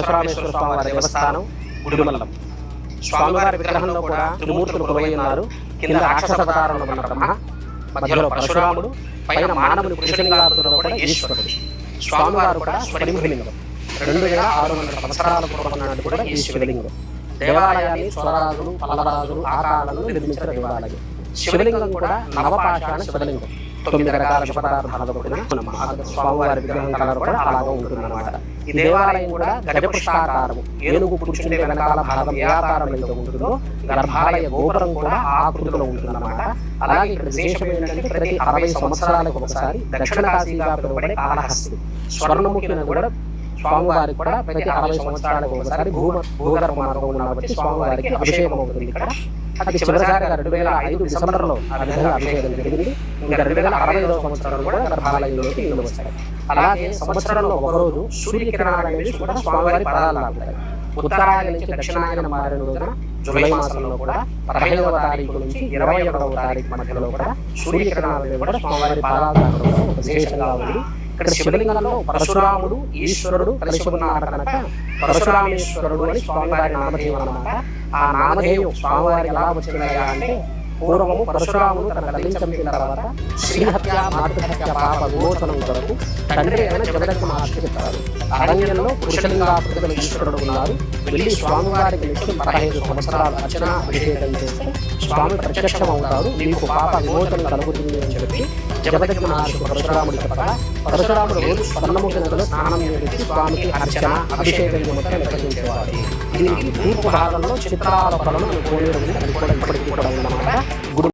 పరశురామేశ్వర స్వామివారి దేవస్థానం గుడిమల్లం. స్వామివారి విగ్రహంలో కూడా త్రిమూర్తులు కొలువై ఉన్నారు. కింద రాక్షస అవతారంలో ఉన్న బ్రహ్మ, మధ్యలో పరశురాముడు, పైన మానవుని పురుషలింగాకృతిలో కూడా ఈశ్వరుడు. స్వామివారు కూడా స్వయంభులింగం. 2600 సంవత్సరాల పూర్వం నాటి కూడా ఈ శివలింగం. దేవాలయాన్ని స్వరరాజులు, పల్లవరాజులు ఆ కాలంలో నిర్మించిన దేవాలయం. శివలింగం కూడా నవపాషాణ శివలింగం. 9 రకాల శివపదార్థాలతో కూడిన స్వామివారి విగ్రహం కలర్ కూడా అలాగే ఉంటుందన్నమాట. ఈ దేవాలయం కూడా గజపుష్పాకారము, ఏనుగు కూర్చుండే వెనకాల భాగం ఏ ఆకారంలో అయితే ఉంటుందో గర్భాలయ గోపురం కూడా ఆ ఆకృతిలో ఉంటుందన్నమాట. అలాగే ఇక్కడ విశేషం ఏంటంటే ప్రతి 60 సంవత్సరాలకు ఒకసారి దక్షిణ కాశీగా పిలువబడే కాళహస్తి స్వర్ణముఖిని కూడా స్వామివారికి కూడా ప్రతి 60 సంవత్సరాలకు ఒకసారి భూగర్భ మార్గంలో వచ్చి స్వామివారికి అభిషేకం అవుతుంది. ఇక్కడ అది చివరిసారిగా 2005 డిసెంబర్లో ఆ విధంగా అభిషేకం జరిగింది. ఇంకా 2065వ సంవత్సరంలో కూడా గర్భాలయంలోకి నీళ్లు వస్తాయి. అలాగే సంవత్సరంలో ఒకరోజు సూర్యకిరణాలు అనేవి కూడా స్వామివారి పాదాలు లాగుతాయి. ఉత్తరాయణ నుంచి దక్షిణాయన మారిన రోజున జూలై మాసంలో కూడా 15వ తారీఖు నుంచి 21వ తారీఖు మధ్యలో కూడా సూర్యకిరణాలు అనేవి కూడా స్వామివారి పాదాలు లాగడం ఒక విశేషంగా ఉంది. ఇక్కడ శివలింగంలో పరశురాముడు, ఈశ్వరుడు కలిసి ఉన్నారు కనుక పరశురామేశ్వరుడు అని స్వామివారి నామధేయం అన్నమాట. ఆ నామధేయం స్వామివారి ఎలా వచ్చిందయ్యా అంటే, పూర్వము పరశురాముడు తన తల్లిని చంపిన తర్వాత శ్రీహత్య, మాతృహత్య పాప విమోచనం కొరకు తండ్రి అయిన జగదగ్ని మహర్షి చెప్పారు. అరణ్యంలో పురుషలింగాకృతిలో ఈశ్వరుడు ఉన్నారు. వెళ్ళి స్వామివారికి నిత్యం 15 సంవత్సరాలు అర్చన అభిషేకం చేస్తే స్వామి ప్రత్యక్షం అవుతారు, మీకు పాప విమోచనం కలుగుతుంది అని చెప్పి జగదగ్ని మహర్షి పరశురాముడు చెప్పగా, పరశురాముడు రోజు స్వర్ణముఖి నదిలో స్నానం చేసి స్వామికి అర్చన అభిషేకం మొత్తం నిర్వహించేవారు. దీనికి తూర్పు భాగంలో చిత్రాల కొలను కోనేరు ఉంది. అది కూడా ఇప్పటికీ కూడా